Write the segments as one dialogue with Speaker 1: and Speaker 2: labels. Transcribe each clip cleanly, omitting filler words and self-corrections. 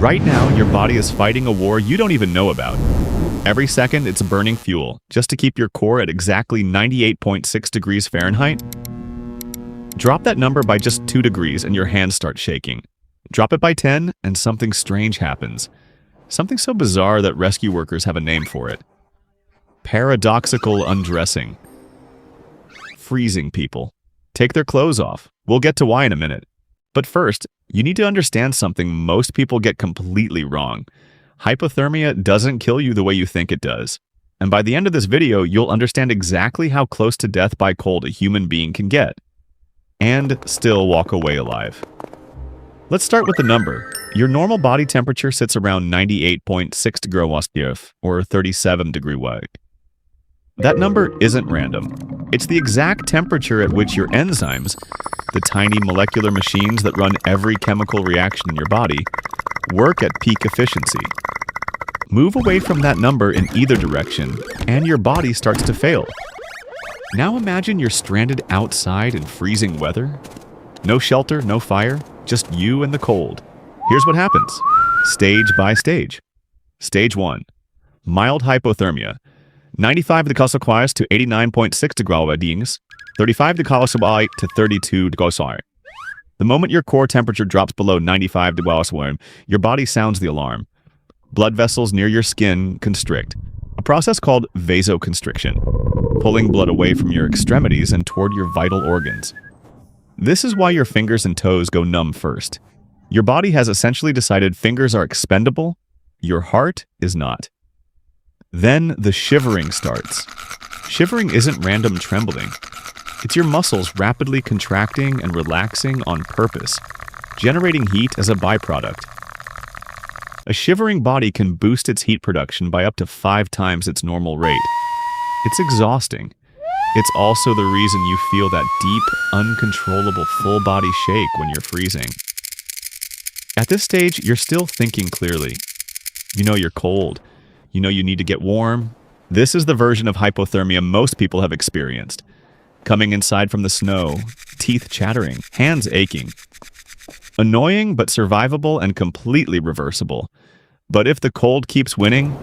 Speaker 1: Right now, your body is fighting a war you don't even know about. Every second, it's burning fuel just to keep your core at exactly 98.6 degrees Fahrenheit. Drop that number by just 2 degrees and your hands start shaking. Drop it by 10 and something strange happens. Something so bizarre that rescue workers have a name for it. Paradoxical undressing. Freezing people. Take their clothes off. We'll get to why in a minute. But first, you need to understand something most people get completely wrong. Hypothermia doesn't kill you the way you think it does. And by the end of this video, you'll understand exactly how close to death by cold a human being can get. And still walk away alive. Let's start with the number. Your normal body temperature sits around 98.6 degrees Celsius, or 37 degrees Celsius. That number isn't random. It's the exact temperature at which your enzymes, the tiny molecular machines that run every chemical reaction in your body, work at peak efficiency. Move away from that number in either direction, and your body starts to fail. Now imagine you're stranded outside in freezing weather. No shelter, no fire, just you and the cold. Here's what happens, stage by stage. Stage 1. Mild hypothermia. 95 degrees Celsius to 89.6 degrees, 35 degrees Celsius to 32 degrees Celsius. The moment your core temperature drops below 95 degrees Celsius, your body sounds the alarm. Blood vessels near your skin constrict, a process called vasoconstriction, pulling blood away from your extremities and toward your vital organs. This is why your fingers and toes go numb first. Your body has essentially decided fingers are expendable, your heart is not. Then the shivering starts. Shivering isn't random trembling. It's your muscles rapidly contracting and relaxing on purpose, generating heat as a byproduct. A shivering body can boost its heat production by up to 5 times its normal rate. It's exhausting. It's also the reason you feel that deep, uncontrollable full-body shake when you're freezing. At this stage, you're still thinking clearly. You know you're cold. You know you need to get warm. This is the version of hypothermia most people have experienced. Coming inside from the snow, teeth chattering, hands aching. Annoying but survivable and completely reversible. But if the cold keeps winning...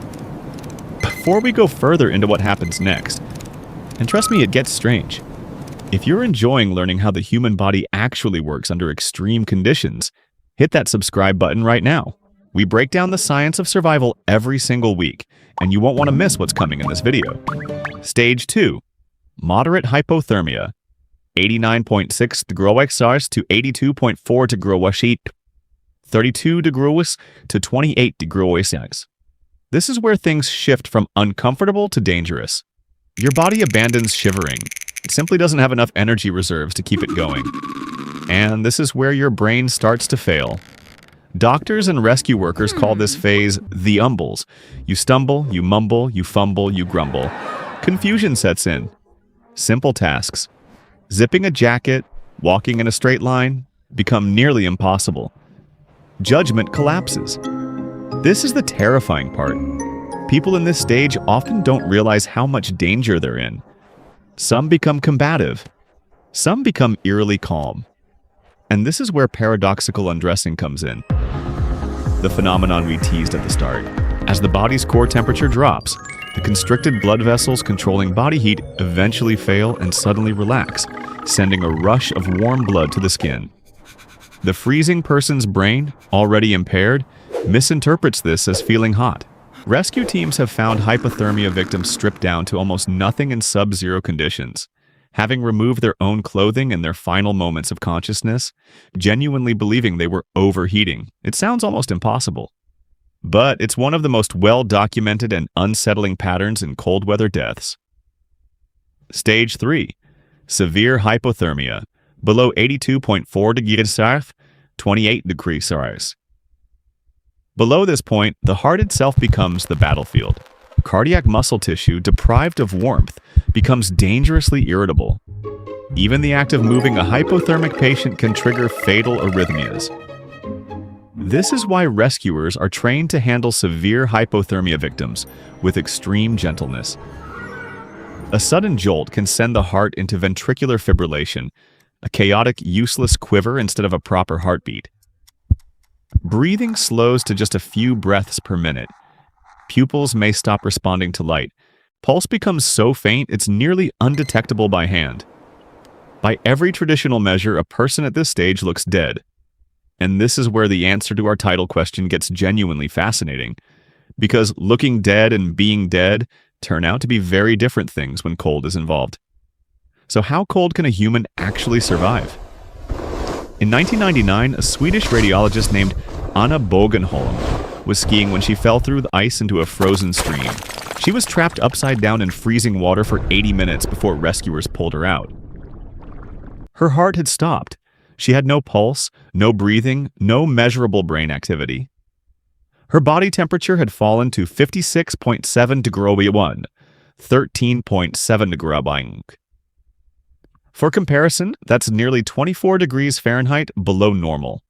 Speaker 1: Before we go further into what happens next, and trust me, it gets strange. If you're enjoying learning how the human body actually works under extreme conditions, hit that subscribe button right now. We break down the science of survival every single week, and you won't want to miss what's coming in this video. Stage 2. Moderate hypothermia. 89.6 degrees Celsius to 82.4 degrees Celsius, 32 degrees to 28 degrees Celsius. This is where things shift from uncomfortable to dangerous. Your body abandons shivering. It simply doesn't have enough energy reserves to keep it going. And this is where your brain starts to fail. Doctors and rescue workers call this phase the umbles. You stumble, you mumble, you fumble, you grumble. Confusion sets in. Simple tasks, zipping a jacket, walking in a straight line, become nearly impossible. Judgment collapses. This is the terrifying part. People in this stage often don't realize how much danger they're in. Some become combative. Some become eerily calm. And this is where paradoxical undressing comes in. The phenomenon we teased at the start. As the body's core temperature drops, the constricted blood vessels controlling body heat eventually fail and suddenly relax, sending a rush of warm blood to the skin. The freezing person's brain, already impaired, misinterprets this as feeling hot. Rescue teams have found hypothermia victims stripped down to almost nothing in sub-zero conditions, having removed their own clothing in their final moments of consciousness, genuinely believing they were overheating. It sounds almost impossible. But it's one of the most well-documented and unsettling patterns in cold weather deaths. Stage 3. Severe hypothermia. Below 82.4 degrees Celsius, 28 degrees Celsius. Below this point, the heart itself becomes the battlefield. Cardiac muscle tissue, deprived of warmth, becomes dangerously irritable. Even the act of moving a hypothermic patient can trigger fatal arrhythmias. This is why rescuers are trained to handle severe hypothermia victims with extreme gentleness. A sudden jolt can send the heart into ventricular fibrillation, a chaotic, useless quiver instead of a proper heartbeat. Breathing slows to just a few breaths per minute. Pupils may stop responding to light. Pulse becomes so faint it's nearly undetectable by hand. By every traditional measure, a person at this stage looks dead. And this is where the answer to our title question gets genuinely fascinating. Because looking dead and being dead turn out to be very different things when cold is involved. So how cold can a human actually survive? In 1999, a Swedish radiologist named Anna Bogenholm was skiing when she fell through the ice into a frozen stream. She was trapped upside down in freezing water for 80 minutes before rescuers pulled her out. Her heart had stopped. She had no pulse, no breathing, no measurable brain activity. Her body temperature had fallen to 56.7 degrees 1, 13.7 degrees. For comparison, that's nearly 24 degrees Fahrenheit below normal.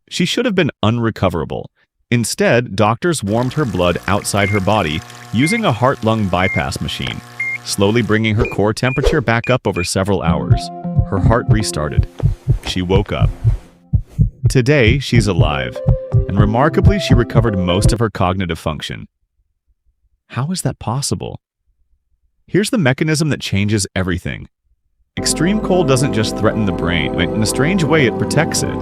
Speaker 1: She should have been unrecoverable. Instead, doctors warmed her blood outside her body using a heart-lung bypass machine, slowly bringing her core temperature back up over several hours. Her heart restarted. She woke up. Today, she's alive, and remarkably, she recovered most of her cognitive function. How is that possible? Here's the mechanism that changes everything. Extreme cold doesn't just threaten the brain. In a strange way, it protects it.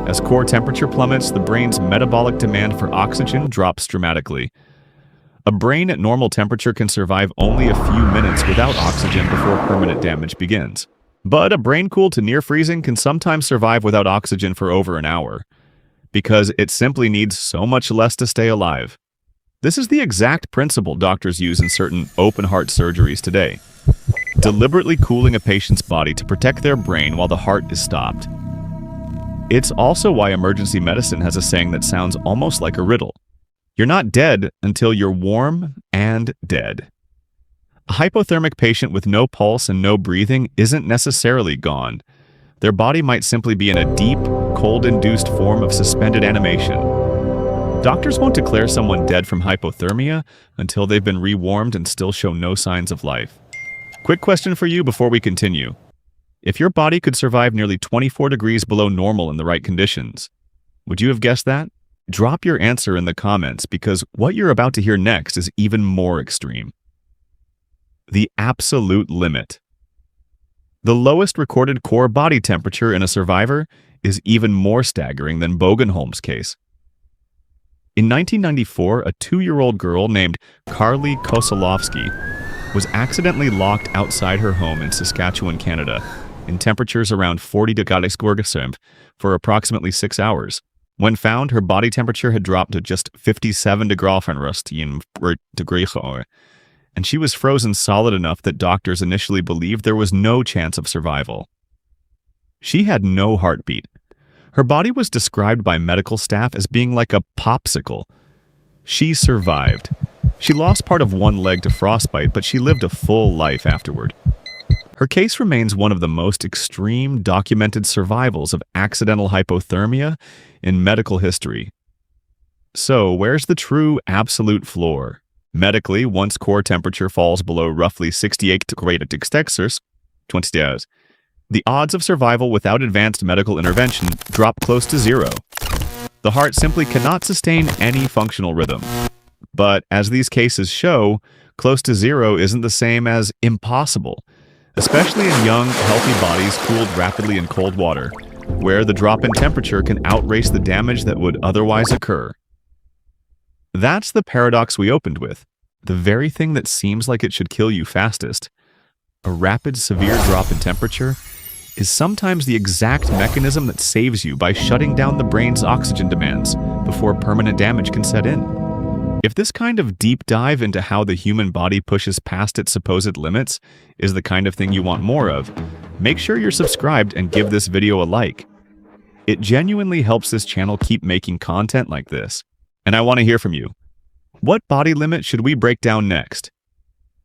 Speaker 1: As core temperature plummets, the brain's metabolic demand for oxygen drops dramatically. A brain at normal temperature can survive only a few minutes without oxygen before permanent damage begins. But a brain cooled to near freezing can sometimes survive without oxygen for over an hour, because it simply needs so much less to stay alive. This is the exact principle doctors use in certain open-heart surgeries today, deliberately cooling a patient's body to protect their brain while the heart is stopped. It's also why emergency medicine has a saying that sounds almost like a riddle. You're not dead until you're warm and dead. A hypothermic patient with no pulse and no breathing isn't necessarily gone. Their body might simply be in a deep, cold-induced form of suspended animation. Doctors won't declare someone dead from hypothermia until they've been rewarmed and still show no signs of life. Quick question for you before we continue. If your body could survive nearly 24 degrees below normal in the right conditions, would you have guessed that? Drop your answer in the comments because what you're about to hear next is even more extreme. The absolute limit. The lowest recorded core body temperature in a survivor is even more staggering than Bogenholm's case. In 1994, a 2-year-old girl named Carly Kosolowski was accidentally locked outside her home in Saskatchewan, Canada, in temperatures around 40 degrees for approximately 6 hours. When found, her body temperature had dropped to just 57 degrees, and she was frozen solid enough that doctors initially believed there was no chance of survival. She had no heartbeat. Her body was described by medical staff as being like a popsicle. She survived. She lost part of one leg to frostbite, but she lived a full life afterward. Her case remains one of the most extreme documented survivals of accidental hypothermia in medical history. So, where's the true absolute floor? Medically, once core temperature falls below roughly 68 degrees, 20 days, the odds of survival without advanced medical intervention drop close to zero. The heart simply cannot sustain any functional rhythm. But as these cases show, close to zero isn't the same as impossible, especially in young, healthy bodies cooled rapidly in cold water, where the drop in temperature can outrace the damage that would otherwise occur. That's the paradox we opened with. The very thing that seems like it should kill you fastest, a rapid, severe drop in temperature, is sometimes the exact mechanism that saves you by shutting down the brain's oxygen demands before permanent damage can set in. If this kind of deep dive into how the human body pushes past its supposed limits is the kind of thing you want more of, make sure you're subscribed and give this video a like. It genuinely helps this channel keep making content like this. And I want to hear from you. What body limit should we break down next?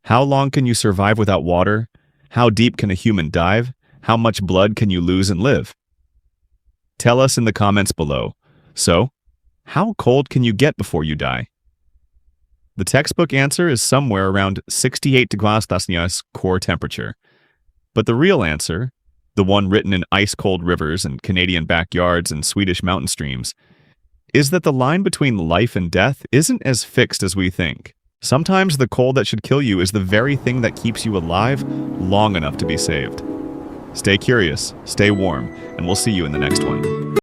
Speaker 1: How long can you survive without water? How deep can a human dive? How much blood can you lose and live? Tell us in the comments below. So, how cold can you get before you die? The textbook answer is somewhere around 68 degrees Celsius core temperature. But the real answer, the one written in ice-cold rivers and Canadian backyards and Swedish mountain streams, is that the line between life and death isn't as fixed as we think. Sometimes the cold that should kill you is the very thing that keeps you alive long enough to be saved. Stay curious, stay warm, and we'll see you in the next one.